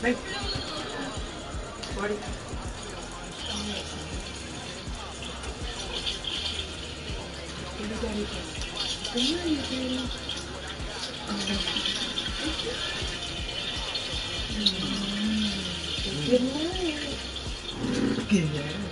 Hey. 40. What did Daddy say? Good morning, Daddy. Good morning. Good morning.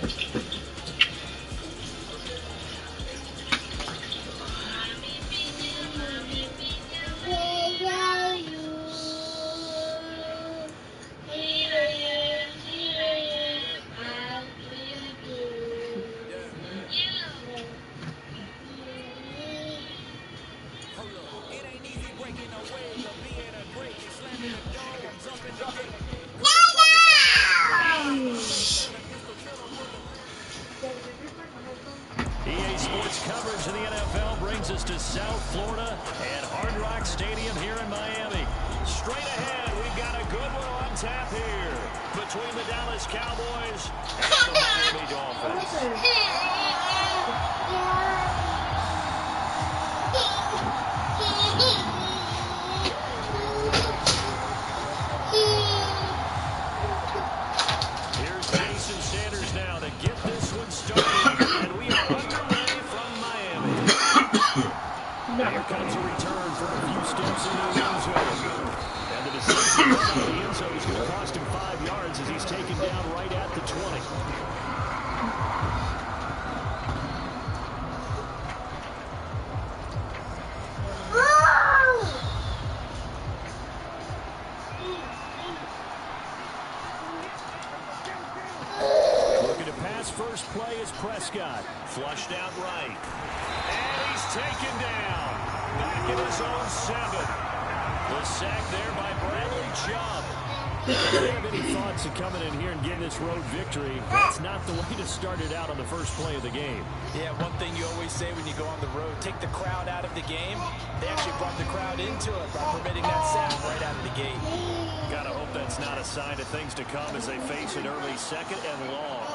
EA Sports coverage of the NFL brings us to South Florida and Hard Rock Stadium here in Miami. Straight ahead, we've got a good one on tap here between the Dallas Cowboys and the Miami Dolphins. Here's Jason Sanders now to get this one started, and we are underway from Miami. Here comes a return from a few steps into the end zone. And the decision to come out of the end zone is going to cost him 5 yards as he's taken down right at the 20. Looking to pass first play is Prescott. Flushed out right. And he's taken down. Back in his own 7. The sack there by Bradley Chubb. If you have any thoughts of coming in here and getting this road victory, that's not the way to start it out on the first play of the game. Yeah, one thing you always say when you go on the road, take the crowd out of the game. They actually brought the crowd into it by permitting that sack right out of the gate. Gotta hope that's not a sign of things to come as they face an early 2nd and long.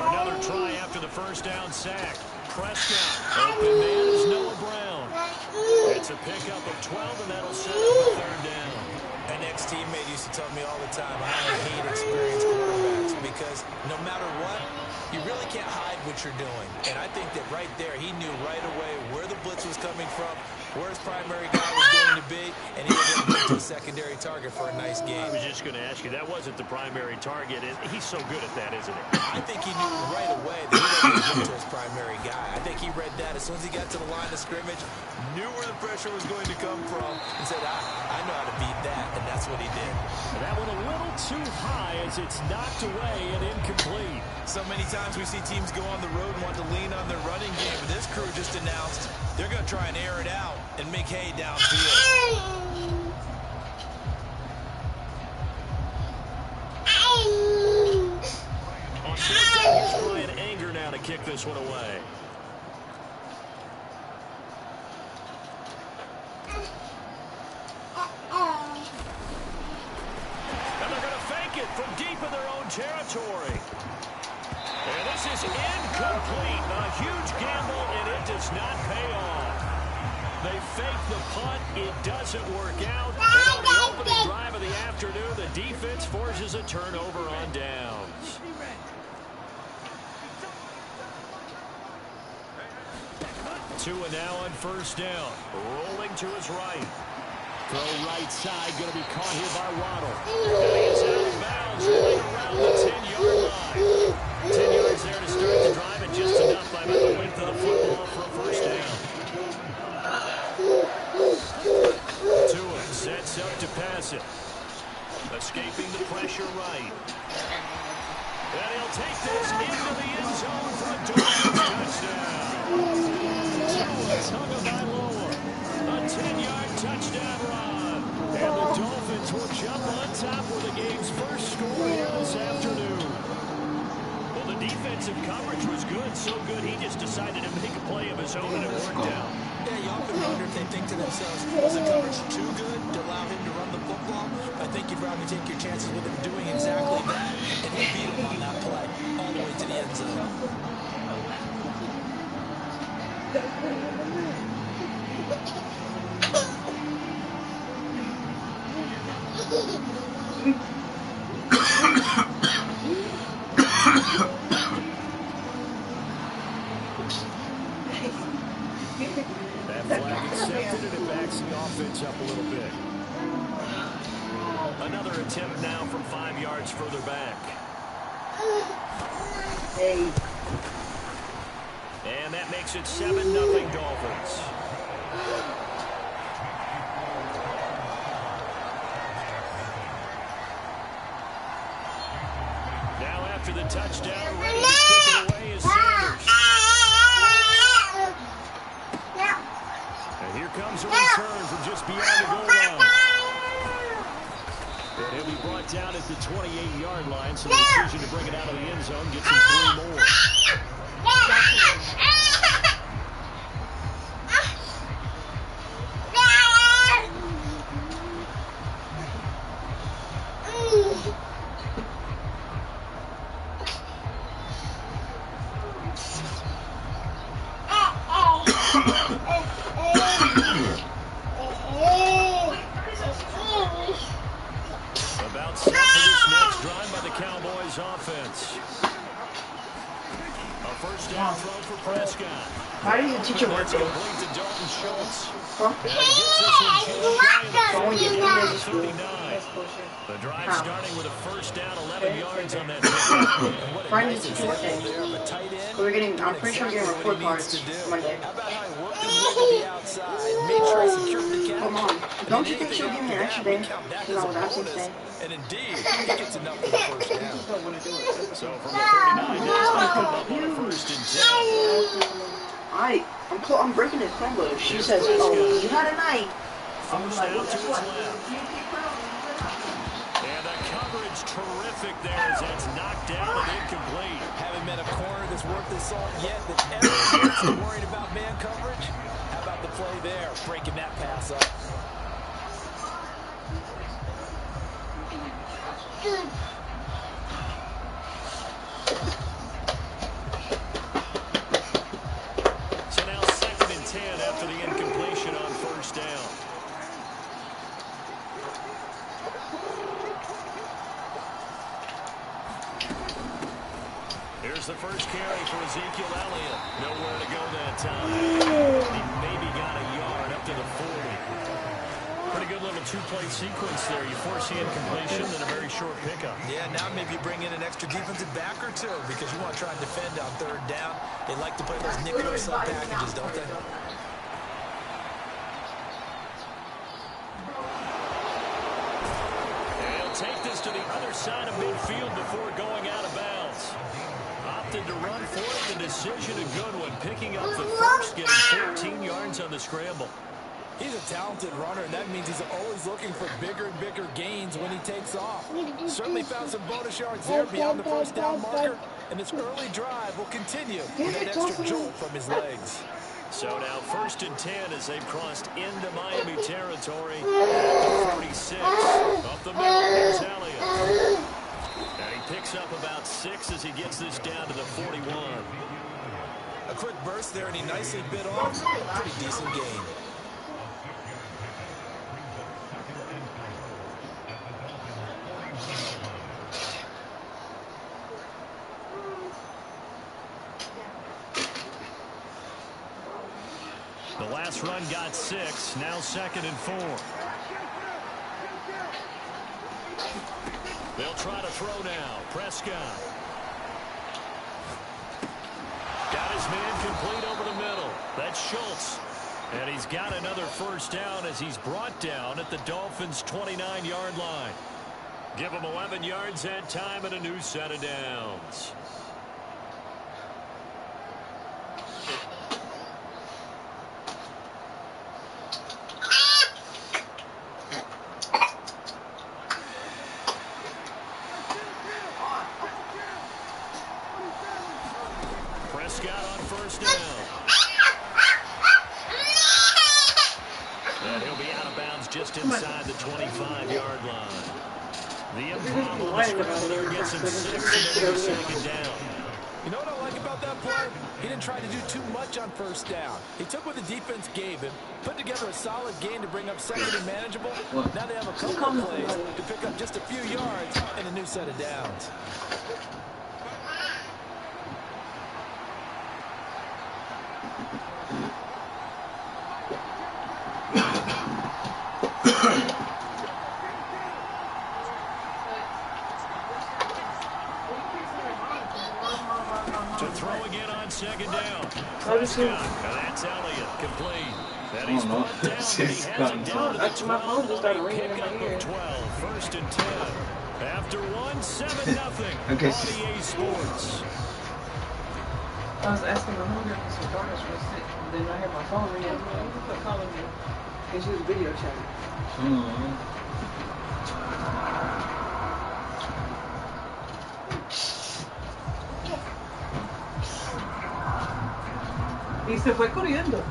Another try after the first down sack. Prescott. Open man is Noah Brown. It's a pickup of 12, and that'll set up a 3rd down. An ex-teammate used to tell me all the time, I hate experienced quarterbacks because no matter what, you really can't hide what you're doing. And I think that right there, he knew right away where the blitz was coming from, where his primary guy was going to be, and he was able to get to a secondary target for a nice game. I was just going to ask you, that wasn't the primary target. He's so good at that, isn't he? I think he knew right away that he wasn't going to get to his primary guy. I think he read that as soon as he got to the line of scrimmage, knew where the pressure was going to come from, and said, I know how to beat that, and that's what he did. And that one a little too high as it's knocked away and incomplete. So many times we see teams go on the road and want to lean on their running game, but this crew just announced they're going to try and air it out and make hay downfield. On 4th down, here's Ryan Anger now to kick this one away. And they're going to fake it from deep in their own territory. And this is incomplete. A huge gamble, and it does not pay off. They fake the punt. It doesn't work out. And on the opening drive of the afternoon, the defense forces a turnover on downs. Tua now on 1st down. Rolling to his right. Throw right side, going to be caught here by Waddle. And he is out of bounds, right around the 10-yard line. 10 yards there to start the drive, and just enough by about the length of the football for a 1st down. Tua sets up to pass it. Escaping the pressure right. And he'll take this into the end zone for a Dolphins touchdown. Tua by Lower. A 10-yard touchdown run. And the Dolphins will jump on top with the game's first score here this afternoon. Well, the defensive coverage was good, so good he just decided to make a play of his own, and it worked out. Yeah, you often wonder if they think to themselves, was the coverage too good to allow him to run the football? I think you'd probably take your chances with him doing exactly that, and he beat him on that play all the way to the end zone. That flag accepted, and it backs the offense up a little bit. Another attempt now from 5 yards further back. Hey. And that makes it 7-0 Dolphins. Now after the touchdown, ready to kick it away is Sanders. And here comes a return from just beyond the goal line. And he'll be brought down at the 28-yard line, so the decision to bring it out of the end zone gets him 3 more. About set for this next drive by the Cowboys offense. A first down throw for Prescott. How does the teacher work? Complete to Dalton Schultz. Huh? And he gets this one just shy of the 39. The drive starting with a first down, 11 yards on that pick. Find the teacher work day. I'm pretty sure I'm getting report cards Monday. How about how he worked his way to the outside, made sure he secured the catch. Come on. Don't you think she'll give me an extra day? Because I was absent today. And indeed, he gets enough for the first down. So from the 39, that's going to come up on a first and 10. I'm breaking his combo. She says, oh, you had a night. I'm First like, down well, to guess his what? left. And the coverage terrific there as that's knocked down and incomplete. Haven't met a corner that's worth the salt yet that ever gets to worried about man coverage. How about the play there, breaking that pass up? So now 2nd and 10 after the incompletion on first down. Here's the first carry for Ezekiel Elliott. Nowhere to go that time. He maybe got a yard up to the 40. Pretty good little two-play sequence there. You force the incompletion, then a very short pickup. Yeah, now maybe you bring in an extra defensive back or two because you want to try and defend on 3rd down. They like to play those nickel or sub packages, don't they? They'll take this to the other side of midfield before going out of bounds. Opted to run for it. The decision a good one. Picking up the first, getting 14 yards on the scramble. He's a talented runner, and that means he's always looking for bigger and bigger gains when he takes off. Certainly found some bonus yards there beyond the first down marker, and this early drive will continue with that extra jolt from his legs. So now 1st and 10 as they've crossed into Miami territory at the 46. Up the middle, here's Elliott. And he picks up about 6 as he gets this down to the 41. A quick burst there, and he nicely bit off. Pretty decent gain. The last run got 6. Now 2nd and 4. They'll try to throw now. Prescott. Got his man complete over the middle. That's Schultz. And he's got another first down as he's brought down at the Dolphins' 29-yard line. Give him 11 yards that time and a new set of downs. Prescott on first down. And he'll be out of bounds just inside the 25-yard line. The improbable scramble there gets him 6 and a 2nd down. You know what I like about that play? He didn't try to do too much on first down. He took what the defense gave him, put together a solid gain to bring up 2nd and manageable. Now they have a couple of plays to pick up just a few yards and a new set of downs. too. That's Elliott, complete. That he's brought down, but he has it down to the 12. My phone just started ringing in my Pickup ear. of 12, first and 10. After one, 7-0 on EA Sports. I was asking my homegirl for some donuts real sick. Then I heard my phone ring. I was like, who's that calling me? And she was video chatting. Y se fue corriendo.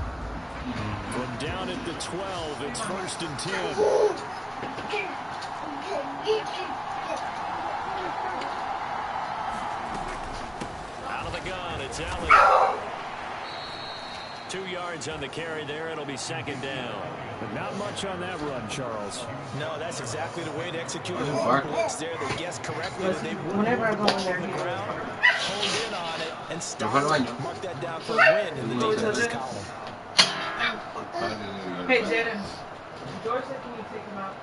From down at the 12, it's first and 10. Out of the gun, it's Elliott. 2 yards on the carry there. It'll be second down. But not much on that run, Charles. No, that's exactly the way to execute a long blitz there. They guessed correctly that they Whenever I go in there, on the ground, honed in on it, and stopped. Mark that down for a win in the defensive column. Hey, Jaden. George said, can you take him out?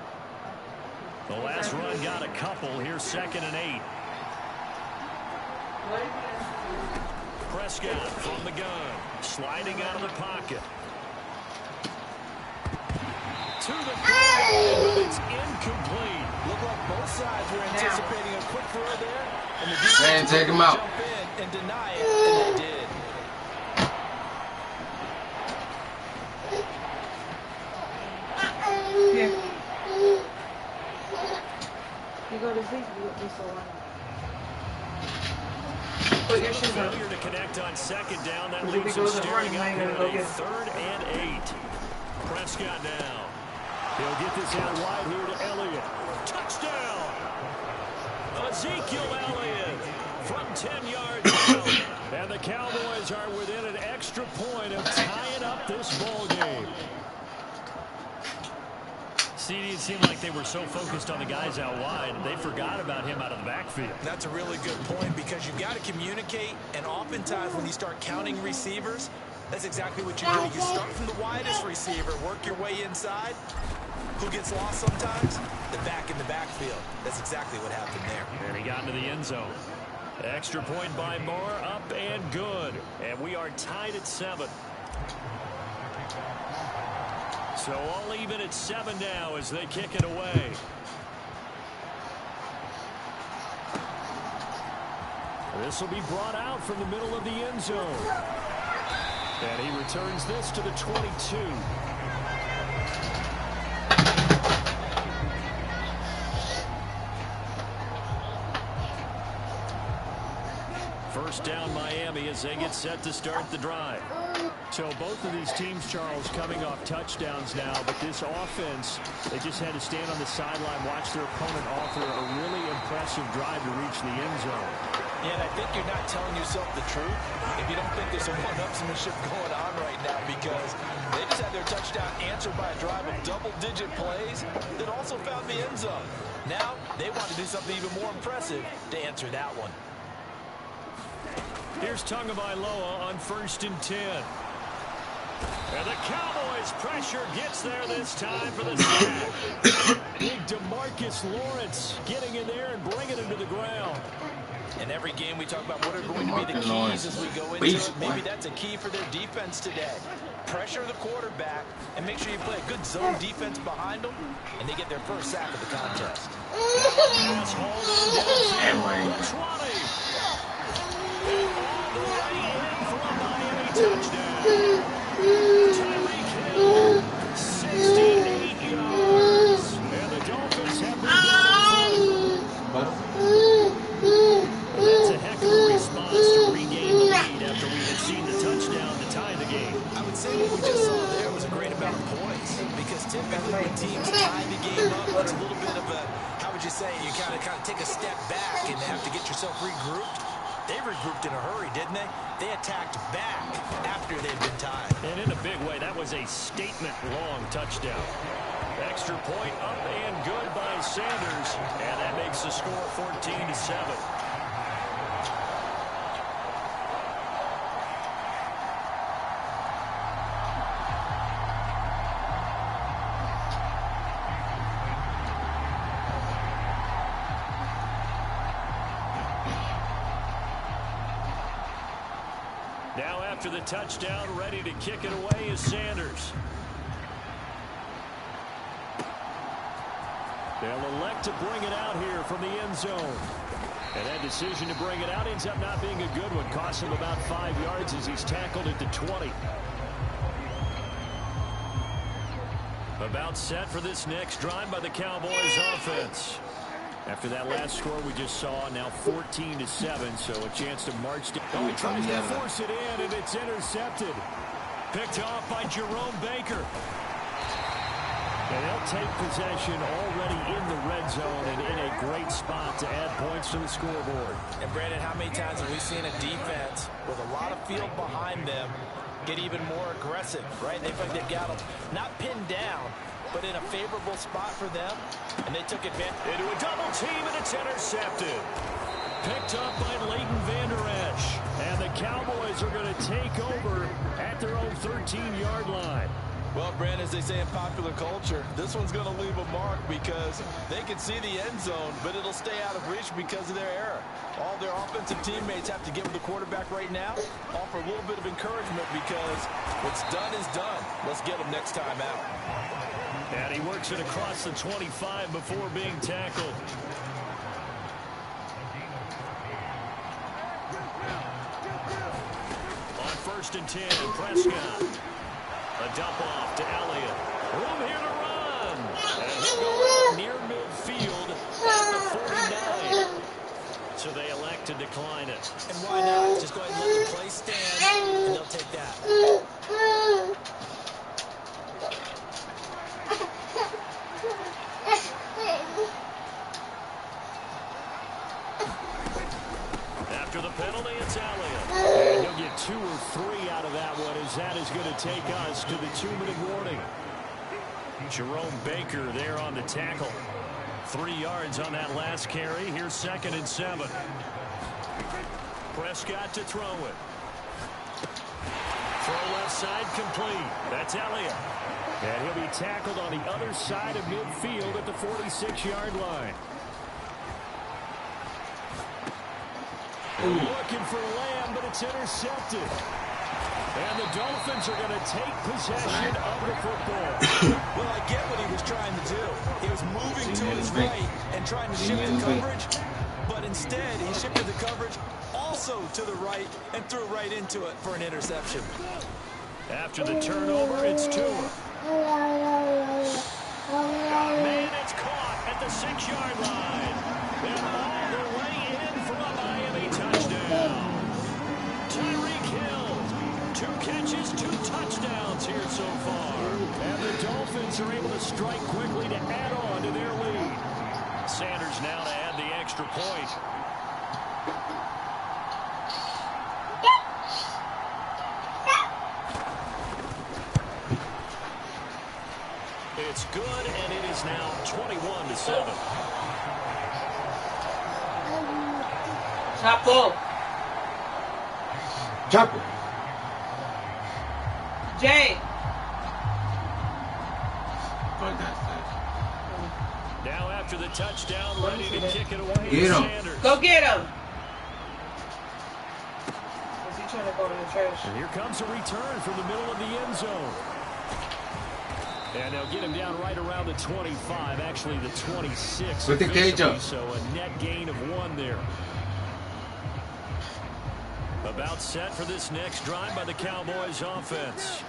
The last run got a couple. Here's second and 8. Prescott from the gun, sliding out of the pocket. To the goal, but it's incomplete. Looked like both sides were anticipating a quick throw there, and the defense take him out. jump in and deny it, and they did. Here. You go to sleep, you look so long. Put your shoes on. Failure to connect on second down. That If leaves he him goes to staring run, up I'm here gonna go at a get 3rd and 8. Prescott now. He'll get this out wide here to Elliott. Touchdown! Ezekiel Elliott from 10 yards out. And the Cowboys are within an extra point of tying up this ball game. CD, it seemed like they were so focused on the guys out wide, they forgot about him out of the backfield. That's a really good point, because you've got to communicate, and oftentimes when you start counting receivers, that's exactly what you do. You start from the widest receiver, work your way inside. Who gets lost sometimes? The back in the backfield. That's exactly what happened there. And he got into the end zone. Extra point by Moore, up and good. And we are tied at 7. So all even at 7 now as they kick it away. This will be brought out from the middle of the end zone. And he returns this to the 22. First down Miami as they get set to start the drive. So both of these teams, Charles, coming off touchdowns now, but this offense, they just had to stand on the sideline, watch their opponent offer a really impressive drive to reach the end zone. Yeah, and I think you're not telling yourself the truth if you don't think there's some one-upsmanship going on right now, because they just had their touchdown answered by a drive of double-digit plays that also found the end zone. Now they want to do something even more impressive to answer that one. Here's Tagovailoa on 1st and 10. And the Cowboys pressure gets there this time for the sack. Big DeMarcus Lawrence getting in there and bringing him to the ground. In every game we talk about what are going to be the keys as we go into it. Maybe that's a key for their defense today. Pressure the quarterback and make sure you play a good zone defense behind them, and they get their first sack of the contest. Touchdown. Tyreek Hill, 68 yards. And the Dolphins have moved That's a heck of a response to regain the lead after we had seen the touchdown to tie the game. I would say what we just saw there was a great amount of points, because typically when teams tie the game up, it's a little bit of a, how would you say, you kind of take a step back and have to get yourself regrouped. They regrouped in a hurry, didn't they? They attacked back after they'd been tied. And in a big way, that was a statement-long touchdown. Extra point up and good by Sanders. And that makes the score 14-7. Now after the touchdown, ready to kick it away is Sanders. They'll elect to bring it out here from the end zone. And that decision to bring it out ends up not being a good one. Costs him about 5 yards as he's tackled at the 20. About set for this next drive by the Cowboys offense. After that last score we just saw, now 14-7, so a chance to march down. Oh, he tries to force it in, and it's intercepted. Picked off by Jerome Baker. And they'll take possession already in the red zone and in a great spot to add points to the scoreboard. And Brandon, how many times have we seen a defense with a lot of field behind them get even more aggressive, right? They feel like they've got them not pinned down, but in a favorable spot for them, and they took advantage. Into a double team, and it's intercepted. Picked up by Leighton Vander Esch. And the Cowboys are going to take over at their own 13-yard line. Well, Brandon, as they say in popular culture, this one's going to leave a mark because they can see the end zone, but it'll stay out of reach because of their error. All their offensive teammates have to give the quarterback right now, offer a little bit of encouragement because what's done is done. Let's get them next time out. And he works it across the 25 before being tackled. On 1st and 10, Prescott. A dump off to Elliott. Room here to run. And he'll go up near midfield at the 49. So they elect to decline it. And why not? Just go ahead and let the play stand, and they'll take that. After the penalty, it's Elliott. And he'll get 2 or 3 out of that one, as that is going to take us to the 2-minute warning. Jerome Baker there on the tackle. 3 yards on that last carry. Here's 2nd and 7. Prescott to throw it. Throw left side complete. That's Elliott. And he'll be tackled on the other side of midfield at the 46-yard line. Looking for Lamb, but it's intercepted. And the Dolphins are going to take possession of the football. Well, I get what he was trying to do. He was moving to his right and trying to shift the coverage, but instead he shifted the coverage also to the right and threw right into it for an interception. After the turnover, it's Tua. Man, it's caught at the 6-yard line. And all the way in for a Miami touchdown. Tyreek Hill, 2 catches, 2 touchdowns here so far. And the Dolphins are able to strike quickly to add on to their lead. Sanders now to add the extra point. It's good, and it is now 21-7. Chapo. Chapo. Jay. Now after the touchdown, ready to kick it away. Get him. Sanders. Go get him. Is he trying to go to the trash? And here comes a return from the middle of the end zone. And they'll get him down right around the 25, actually the 26. With the cage up. So a net gain of 1 there. About set for this next drive by the Cowboys offense.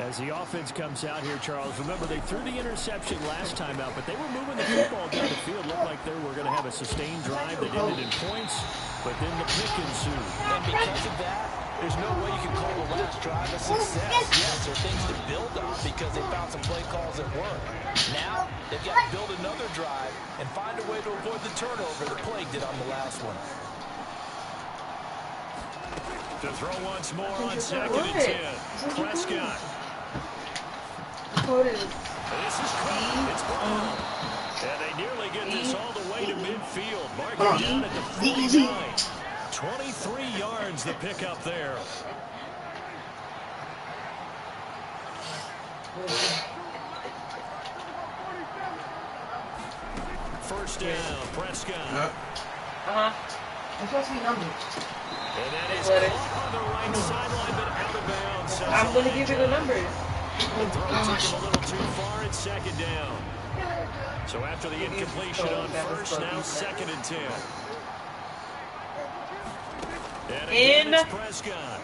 As the offense comes out here, Charles, remember they threw the interception last time out, but they were moving the football down the field. Looked like they were going to have a sustained drive that ended in points, but then the pick ensued. And because of that, there's no way you can call the last drive a success. Yes, there are things to build on because they found some play calls that work. Now, they've got to build another drive and find a way to avoid the turnover the Plague did on the last one. To throw once more on 2nd and 10. Prescott. This is caught. It's ball. And they nearly get this all the way to midfield. Marking down at the 49. 23 yards the pickup there. First down, Prescott. supposed to be numbers. And that is caught on the right sideline, but out of bounds. So I'm going to give you the numbers. the throw took him a little too far. It's second down. So after the incompletion on first, now 2nd and 10. And again, it's Prescott.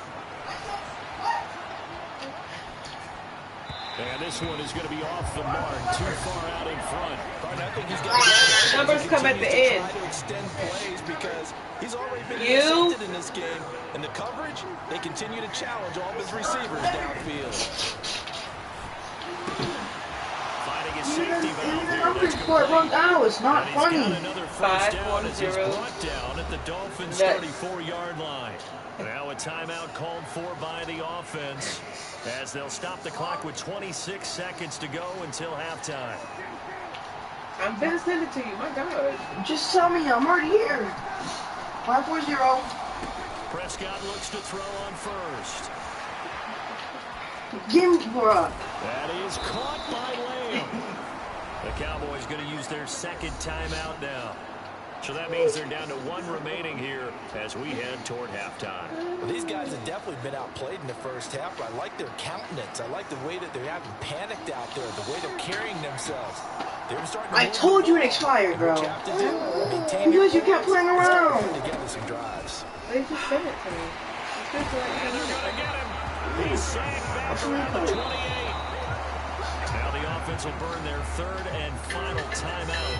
And this one is going to be off the mark, too far out in front. I think he's got Numbers come at the end. try to extend plays because he's already been You? intercepted in this game. And the coverage, they continue to challenge all of his receivers downfield. Finding his safety valve here. Numbers for it run out. It's not And he's got funny. another first down as he's 5-1-0. brought down at the Dolphins' Yes. 34-yard line. Now a timeout called for by the offense as they'll stop the clock with 26 seconds to go until halftime. I'm going to send it to you. My God. Just tell me I'm already here. 5-4-0. Prescott looks to throw on first. Give me, bruh. That is caught by Lamb. The Cowboys going to use their second timeout now. So that means they're down to 1 remaining here as we head toward halftime. Well, these guys have definitely been outplayed in the first half, but I like their countenance. I like the way that they're having panicked out there, the way they're carrying themselves. They're starting to I told you it expired, bro. What you have to do, maintain Because you your kept playing focus, start around. putting together some drives. They just sent it to me. It's just like And they're going to get him. He's sacked back around the 28. Now the offense will burn their 3rd and final timeout.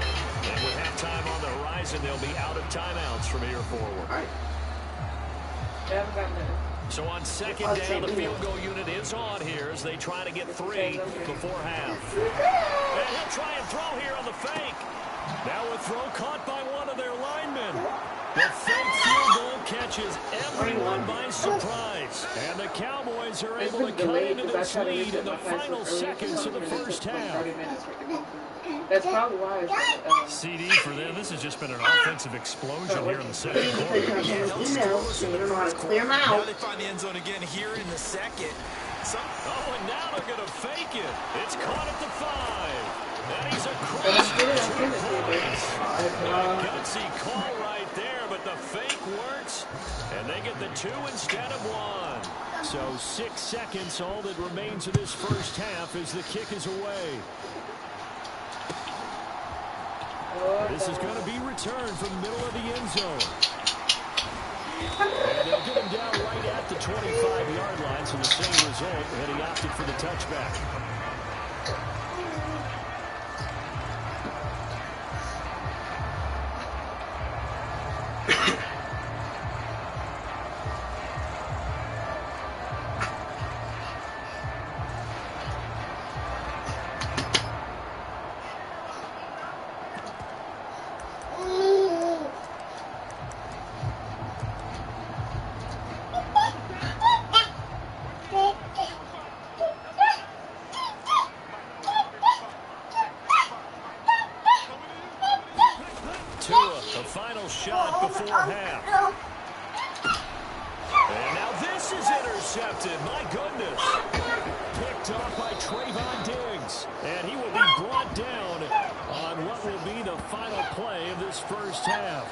And with halftime on the horizon, they'll be out of timeouts from here forward. Alright. They haven't got nothing. So on 2nd down, the field goal unit is on here as they try to get 3 before half. And he'll try and throw here on the fake. Now a throw caught by one of their linemen. The fake field goal catches everyone by surprise. And the Cowboys are able to cut into this lead in the final seconds of the first half. That's probably why it's CD for them. This has just been an offensive explosion here in the second quarter. Emails, so we don't know how to clear them Now out. they find the end zone again here in the second. Oh, and now they're going to fake it. It's caught at the 5. And he's across the 2 points. Gutsy call right there, but the fake works. And they get the 2 instead of 1. So 6 seconds, all that remains of this first half as the kick is away. This is going to be returned from the middle of the end zone. And they'll get him down right at the 25-yard line, so the same result, and he opted for the touchback. Shot before half. And now this is intercepted. My goodness. Picked off by Trayvon Diggs. And he will be brought down on what will be the final play of this first half.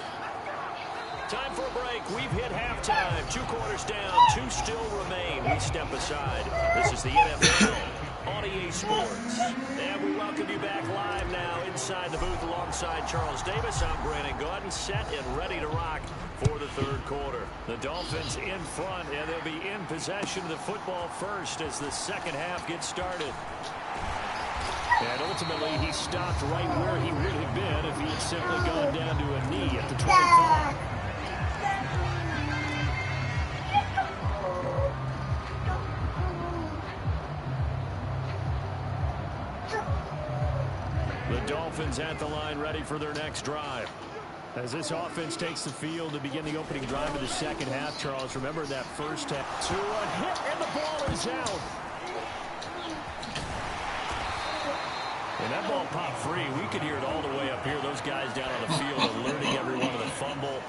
Time for a break. We've hit halftime. 2 quarters down. 2 still remain. We step aside. This is the NFL on EA Sports. And we welcome you back live now inside the booth alongside Charles Davis. I'm Brandon Gaudin, set and ready to rock for the 3rd quarter. The Dolphins in front, and they'll be in possession of the football first as the second half gets started. And ultimately, he stopped right where he would have been if he had simply gone down to a knee at the 25. The Dolphins at the line ready for their next drive. As this offense takes the field to begin the opening drive of the second half, Charles, remember that first half. To a hit, and the ball is out. And that ball popped free. We could hear it all the way up here. Those guys down on the field alerting everyone of the fumble.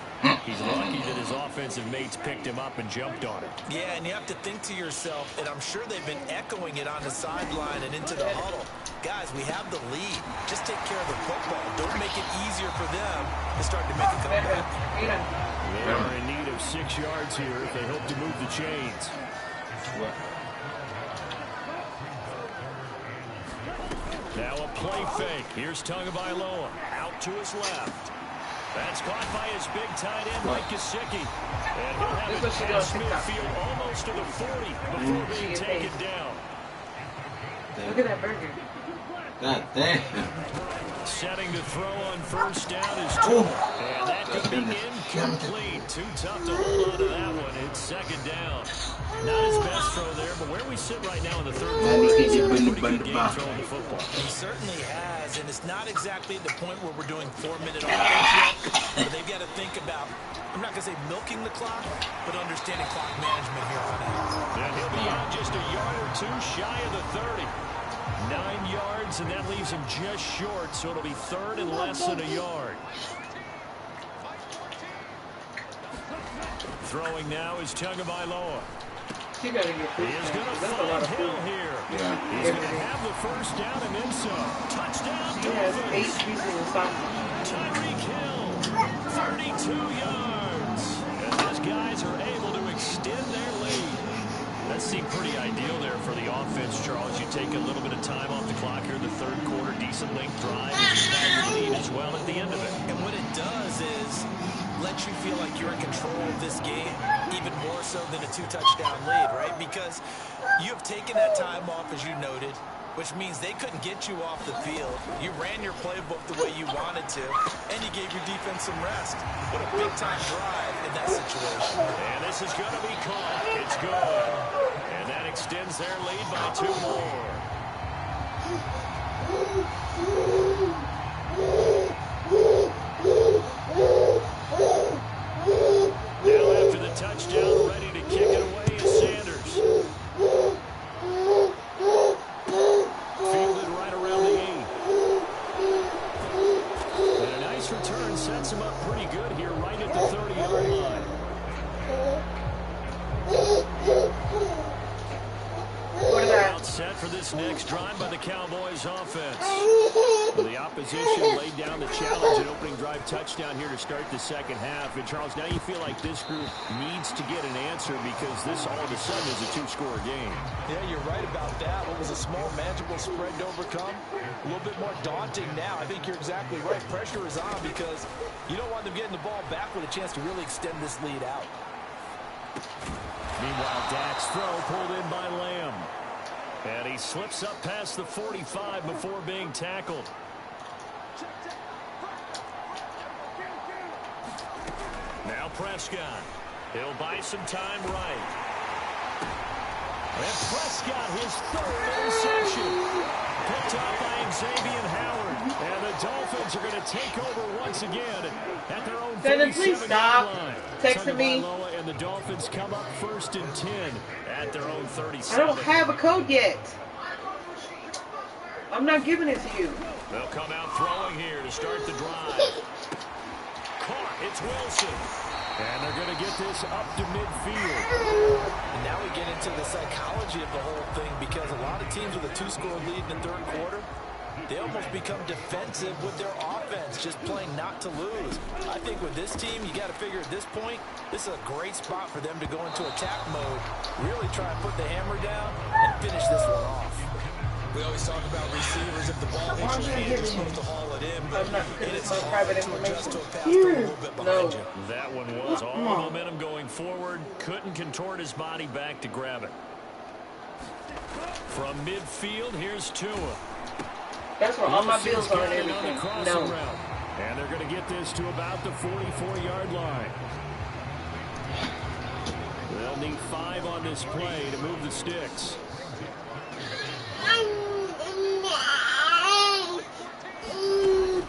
He's lucky that his offensive mates picked him up and jumped on it. Yeah, and you have to think to yourself, and I'm sure they've been echoing it on the sideline and into the huddle. Guys, we have the lead. Just take care of the football. Don't make it easier for them to start to make a comeback. They are in need of 6 yards here if they hope to move the chains. Now a play fake. Here's Tagovailoa out to his left. That's caught by his big tight end, Mike Gesicki. And he'll have it past midfield almost to the 40 before being taken down. Look at that burger. God damn. Setting to throw on first down is Tua. And that could be incomplete. Too tough to hold on to that one. It's second down. Not his best throw there, but where we sit right now in the third quarter, he's had a pretty good game throwing the football. He certainly has, and it's not exactly the point where we're doing 4-minute offense yet, but they've got to think about, I'm not going to say milking the clock, but understanding clock management here on out. And he'll be out just a yard or two shy of the 30. 9 yards, and that leaves him just short, so it'll be third and less than a yard. Throwing now is Tagovailoa. He is going to find Hill here. He's going to have the first down and then some. Touchdown, He has 8 Dolphins. pieces of soccer. Tyreek Hill, 32 yards. And those guys are able to extend their lead. That seemed pretty ideal there for the offense, Charles. You take a little bit of time off the clock here in the third quarter. Decent length drive. You have the lead as well at the end of it. And what it does is let you feel like you're in control of this game, even more so than a 2-touchdown lead, right? Because you have taken that time off, as you noted, which means they couldn't get you off the field. You ran your playbook the way you wanted to, and you gave your defense some rest. What a big-time drive in that situation. And this is going to be caught. It's good. And that extends their lead by 2 more. Now after the touchdown, ready to kick it away is Sanders. Fielded right around the 8. And a nice return sets him up pretty good here right at the 30-yard line. Out set for this next drive by the Cowboys offense. The opposition laid down the challenge and opening drive touchdown here to start the second half. And Charles, now you feel like this group needs to get an answer because this all of a sudden is a 2-score game. Yeah, you're right about that. What was a small, manageable spread to overcome, a little bit more daunting now. I think you're exactly right. Pressure is on because you don't want them getting the ball back with a chance to really extend this lead out. Meanwhile, Dak's throw pulled in by Lamb. And he slips up past the 45 before being tackled. Now Prescott. He'll buy some time right. And Prescott, his third interception. Picked up by Xavier Howard. And the Dolphins are going to take over once again at their own 37-yard line. Texting me. And the Dolphins come up first and 10 at their own 37. I don't have a code yet. I'm not giving it to you. They'll come out throwing here to start the drive. Caught. It's Wilson. And they're going to get this up to midfield. And now we get into the psychology of the whole thing because a lot of teams with a 2-score lead in the third quarter, they almost become defensive with their offense, just playing not to lose. I think with this team, you got to figure at this point, this is a great spot for them to go into attack mode, really try and put the hammer down and finish this one off. We always talk about receivers. If the ball hits your hand, you're supposed to haul it in, but it's hard to adjust to a pass a little bit behind you. That one was all momentum going forward. Couldn't contort his body back to grab it. From midfield, here's Tua. That's where all my bills are and everything. No. And they're going to get this to about the 44-yard line. They'll need 5 on this play to move the sticks.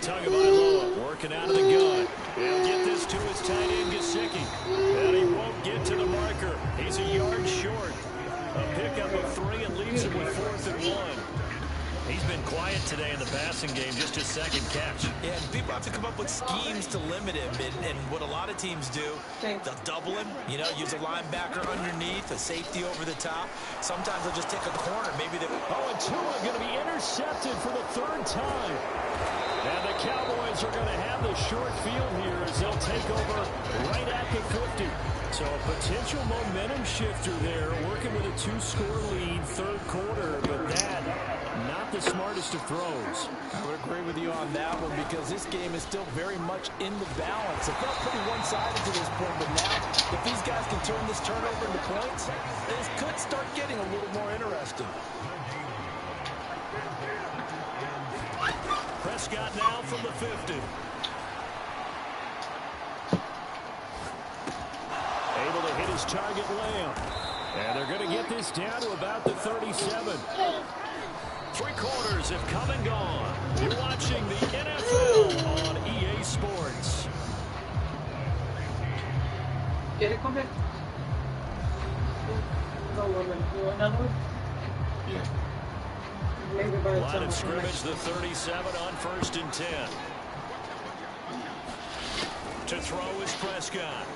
Tagovailoa working out of the gun. He'll get this to his tight end, Gesicki. And he won't get to the marker. He's a yard short. A pickup of 3 and leaves him with 4th and 1. He's been quiet today in the passing game, just his second catch. Yeah, and people have to come up with schemes to limit him. And what a lot of teams do, they'll double him, you know, use a linebacker underneath, a safety over the top. Sometimes they'll just take a corner. Maybe they... Oh, and Tua going to be intercepted for the 3rd time. And the Cowboys are going to have the short field here as they'll take over right at the 50. So a potential momentum shifter there, working with a 2-score lead, third quarter, but that, not the smartest of throws. I would agree with you on that one because this game is still very much in the balance. It felt pretty one-sided to this point, but now, if these guys can turn this turnover into points, this could start getting a little more interesting. Prescott now from the 50. Able to hit his target Lamb. And they're going to get this down to about the 37. 3 quarters have come and gone. You're watching the NFL on EA Sports. Get it, come back. Go on, another one? Yeah. Maybe by the Line time of scrimmage, the 37 on 1st and 10. To throw is Prescott.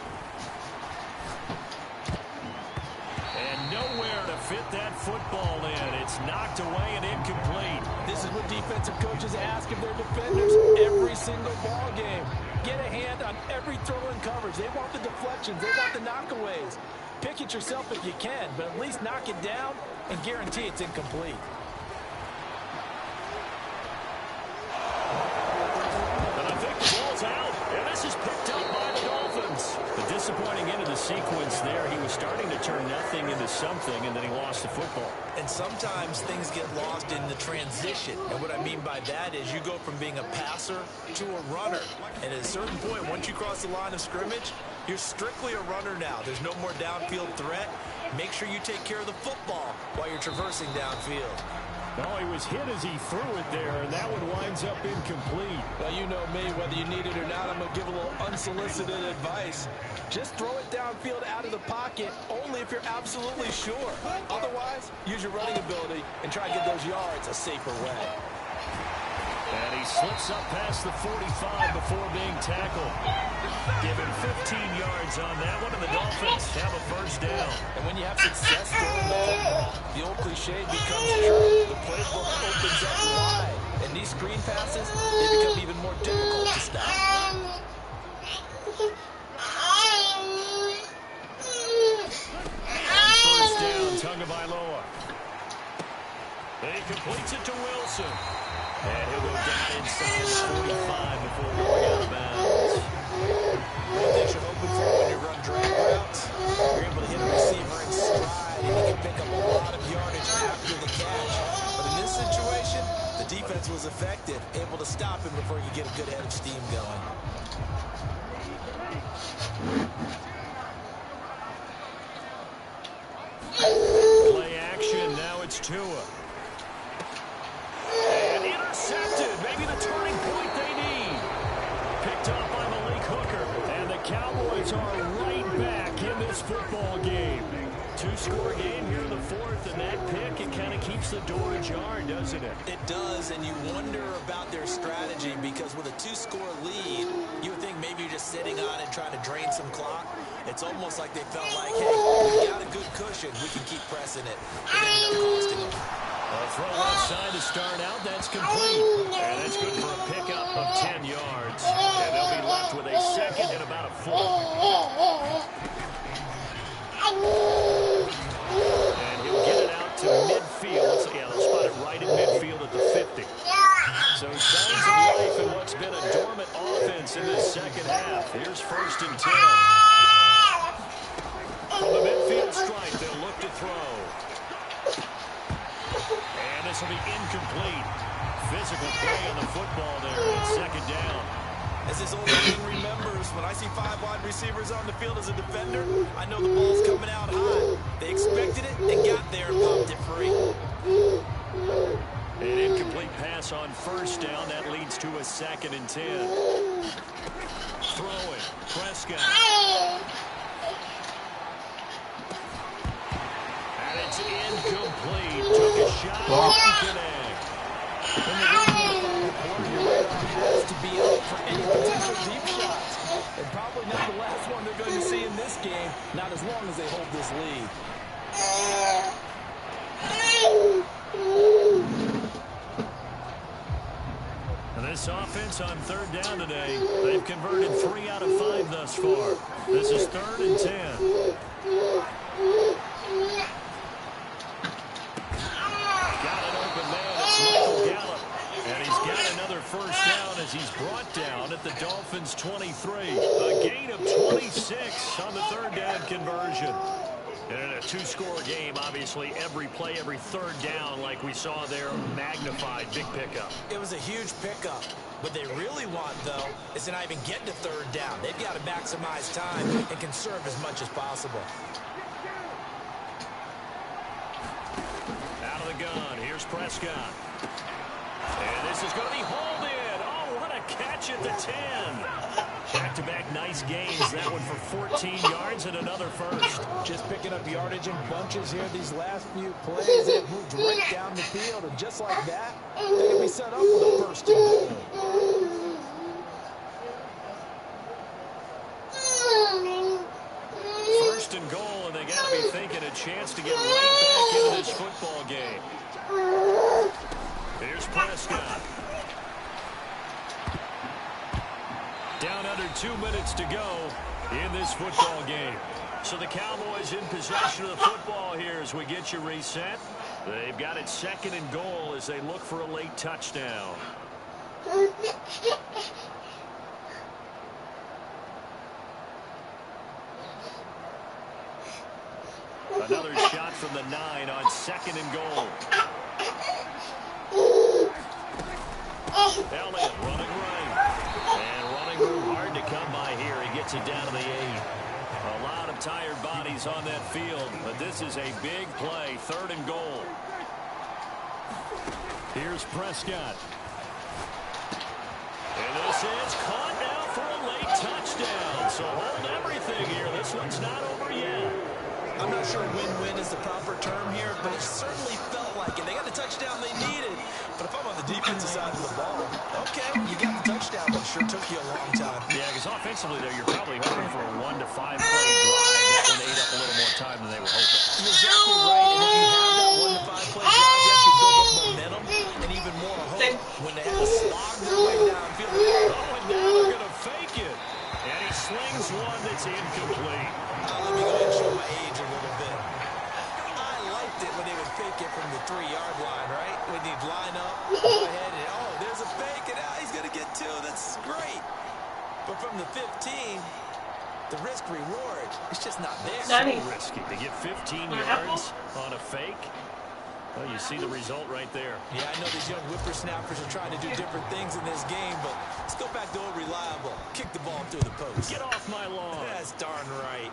And nowhere to fit that football in. It's knocked away and incomplete. This is what defensive coaches ask of their defenders every single ball game. Get a hand on every throw in coverage. They want the deflections. They want the knockaways. Pick it yourself if you can, but at least knock it down and guarantee it's incomplete. And I think the ball's out. And this is picked up by the Dolphins. The disappointing end of the sequence there. He was starting to turn nothing into something, and then he lost the football. And sometimes things get lost in the transition. And what I mean by that is you go from being a passer to a runner. And at a certain point, once you cross the line of scrimmage, you're strictly a runner now. There's no more downfield threat. Make sure you take care of the football while you're traversing downfield. No, he was hit as he threw it there, and that one winds up incomplete. Well, you know me, whether you need it or not, I'm going to give a little unsolicited advice. Just throw it downfield out of the pocket, only if you're absolutely sure. Otherwise, use your running ability and try to get those yards a safer way. And he slips up past the 45 before being tackled. Given 15 yards on that one, and the Dolphins have a first down. And when you have success throwing the football, the old cliche becomes true. The playbook opens up wide. And these screen passes, they become even more difficult to stop. First down, Tagovailoa. And he completes it to Wilson. And he'll go down inside the 45 before going out of bounds. One thing you're hoping for when you run drag routes, you're able to hit a receiver in stride, and he can pick up a lot of yardage after the catch. But in this situation, the defense was effective, able to stop him before he could get a good head of steam going. Play action, now it's Tua. And intercepted, maybe the turning point they need. Picked up by Malik Hooker, and the Cowboys are right back in this football game. 2-score game here in the 4th, and that pick, it kind of keeps the door ajar, doesn't it? It does, and you wonder about their strategy because with a 2-score lead, you would think maybe you're just sitting on it trying to drain some clock. It's almost like they felt like, hey, we got a good cushion. We can keep pressing it. It ended up costing them. A throw outside to start out, that's complete. And that's good for a pickup of 10 yards. And they'll be left with a second and about a foot. And he'll get it out to midfield. So, yeah, they'll spot it right in midfield at the 50. So signs of life in what's been a dormant offense in this second half. Here's 1st and 10. From the midfield stripe, they'll look to throw. And this will be incomplete. Physical play on the football there on 2nd down. As this old man remembers, when I see 5 wide receivers on the field as a defender, I know the ball's coming out high. They expected it, they got there and popped it free. An incomplete pass on 1st down. That leads to a 2nd and 10. Throwing, Prescott. And it's incomplete. Took a shot and connect. Has to be up for any potential deep shots. And probably not the last one they're going to see in this game, not as long as they hold this lead. And this offense offense on third down today. They've converted 3 out of 5 thus far. This is 3rd and 10. Got an open man. It's Michael Gallup. And he's got another first down as he's brought down at the Dolphins' 23. A gain of 26 on the third down conversion. And in a 2-score game, obviously, every play, every third down, like we saw there, magnified. Big pickup. It was a huge pickup. What they really want, though, is to not even get to third down. They've got to maximize time and conserve as much as possible. Out of the gun, here's Prescott. And this is going to be hauled in. Oh, what a catch at the 10. Back-to-back nice gains. That one for 14 yards and another first. Just picking up yardage in bunches here these last few plays. They've moved right down the field, and just like that, they can be set up with a first and goal. First and goal, and they got to be thinking a chance to get right back into this football game. Here's Prescott. Down under 2 minutes to go in this football game. So the Cowboys in possession of the football here as we get you reset. They've got it 2nd and goal as they look for a late touchdown. Another shot from the 9 on 2nd and goal. Elliott running right. And running room hard to come by here. He gets it down to the 8. A lot of tired bodies on that field, but this is a big play. 3rd and goal. Here's Prescott. And this is caught now for a late touchdown. So hold everything here. This one's not over yet. I'm not sure win-win is the proper term here, but it certainly felt like it. They got the touchdown they needed. But if I'm on the defensive side of the ball, okay, you got the touchdown, but it sure took you a long time. Yeah, because offensively there, you're probably hoping for a 1 to 5 play drive. That one ate up a little more time than they were hoping. You're exactly right. And if you have that 1 to 5 play drive, you actually build up momentum and even more hope when they have to slog their way downfield. Oh, and now they're going to fake it. And he slings one that's incomplete. Let me go ahead and show my age a little bit. I liked it when they would fake it from the 3-yard line, right? When they'd line up, go ahead, and oh, there's a fake, and now he's going to get 2. That's great. But from the 15, the risk-reward, it's just not there. So risky to get 15 yards on a fake. Well, you see the result right there. Yeah, I know these young whippersnappers are trying to do different things in this game, but let's go back to old reliable. Kick the ball through the post. Get off my lawn. That's darn right.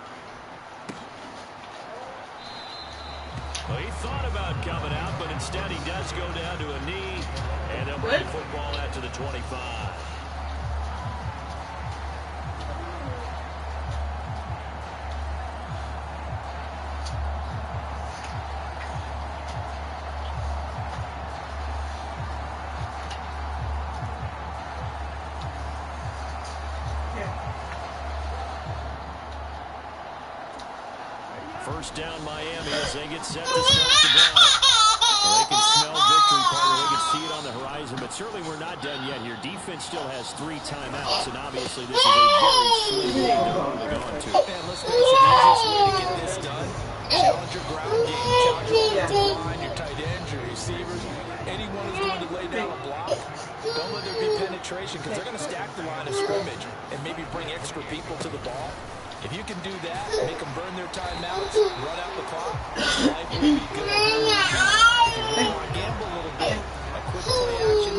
Well, he thought about coming out, but instead he does go down to a knee, and they'll bring the football out to the 25. First down Miami as they get set to start the drive. They can smell victory, partner. They can see it on the horizon, but certainly we're not done yet here. Defense still has 3 timeouts, and obviously this is a very slim game they're only going to. And let's face it, the easiest way to get this done, challenge your ground game, challenge your offensive line, your tight ends, your receivers, anyone who's going to lay down a block. Don't let there be penetration because they're going to stack the line of scrimmage and maybe bring extra people to the ball. If you can do that, make them burn their timeouts, run out the clock, life will be good. If you want to gamble a little bit, a quick play action,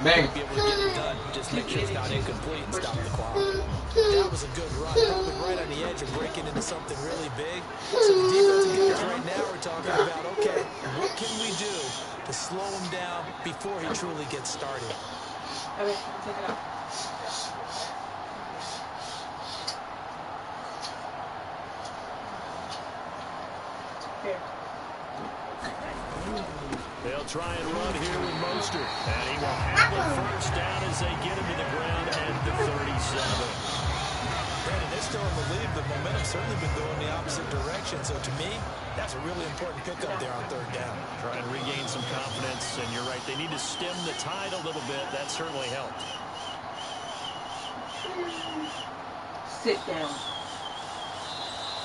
Bang. be able to get it done. Just make sure it's not incomplete and stop the clock. That was a good run, probably right on the edge of breaking into something really big. So the defensive guys right now are talking about, okay, what can we do to slow him down before he truly gets started? Okay, I'll take it out. Here. They'll try and run here with Mostert. And he will have the first down as they get him to the ground at the 37. Brandon, they're still in the lead, but momentum's certainly been going the opposite direction. So to me, that's a really important pickup there on third down. Try and regain some confidence, and you're right, they need to stem the tide a little bit. That certainly helped. Sit down.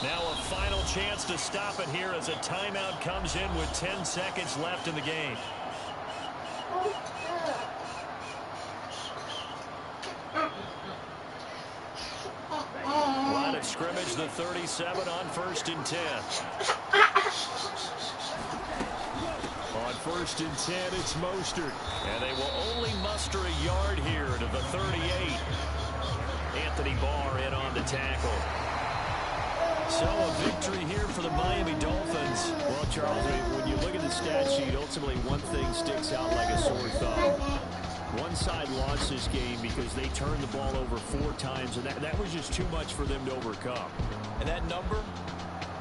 Now a final chance to stop it here as a timeout comes in with 10 seconds left in the game. Line of scrimmage, the 37 on 1st and 10. On 1st and 10, it's Mostert. And they will only muster a yard here to the 38. Anthony Barr in on the tackle. So a victory here for the Miami Dolphins. Well, Charles, when you look at the stat sheet, ultimately one thing sticks out like a sore thumb. One side lost this game because they turned the ball over 4 times, and that was just too much for them to overcome. And that number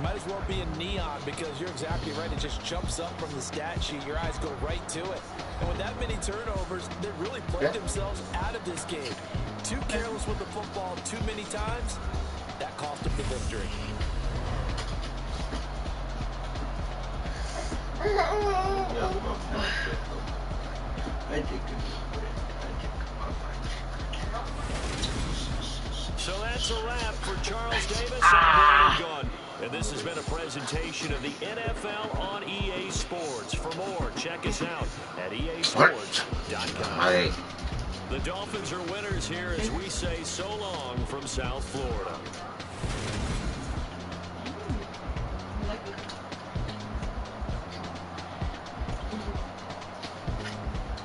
might as well be in neon because you're exactly right. It just jumps up from the stat sheet. Your eyes go right to it. And with that many turnovers, they really played themselves out of this game. Too careless with the football too many times. That cost them the victory. So that's a wrap for Charles Davis and Brandon Gaudin. And this has been a presentation of the NFL on EA Sports. For more, check us out at easports.com. The Dolphins are winners here as we say so long from South Florida.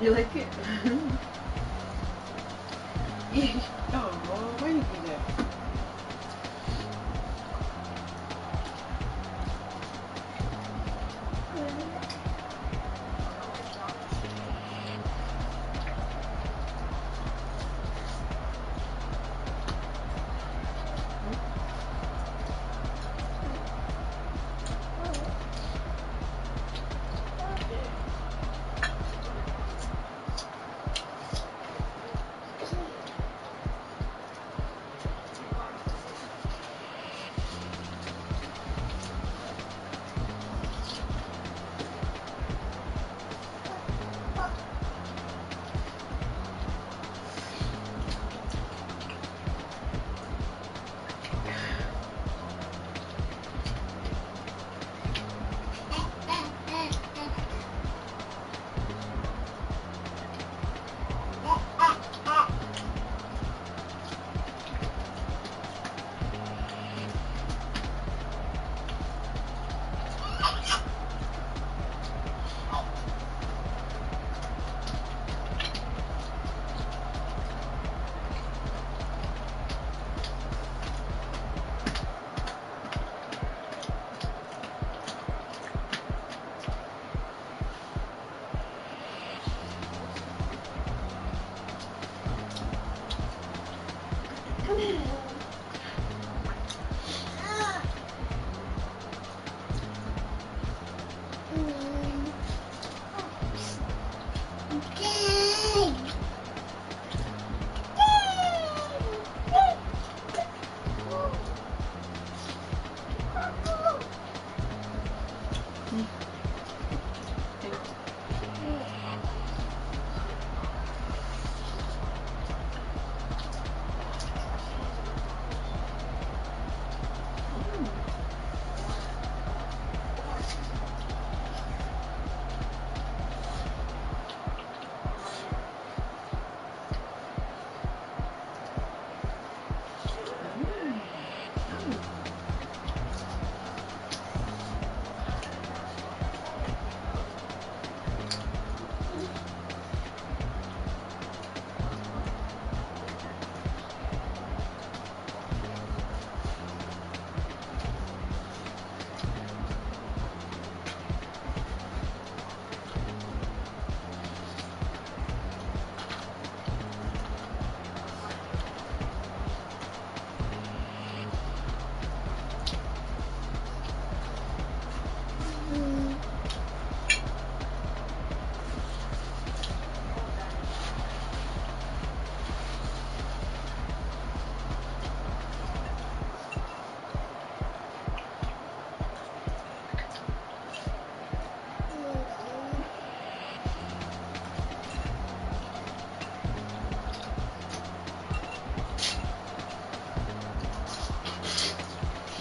You like it? Oh, why you do that?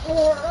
Yeah.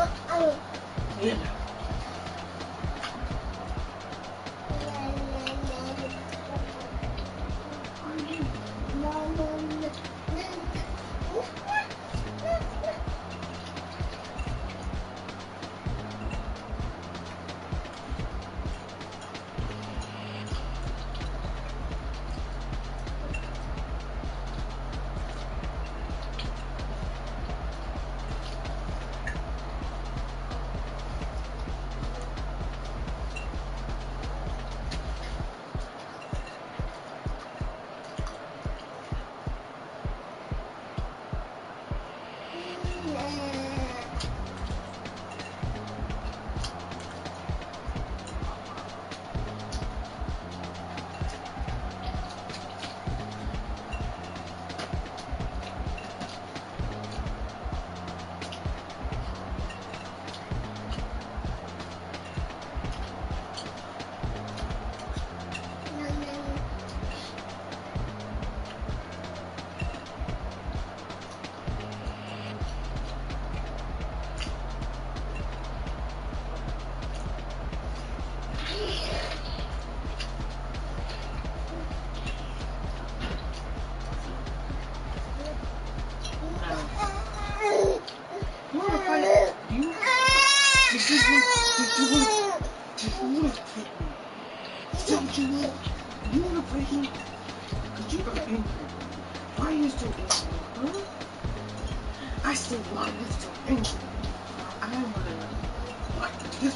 Why are you still angry, huh? I said, why are you still angry? I'm gonna like this.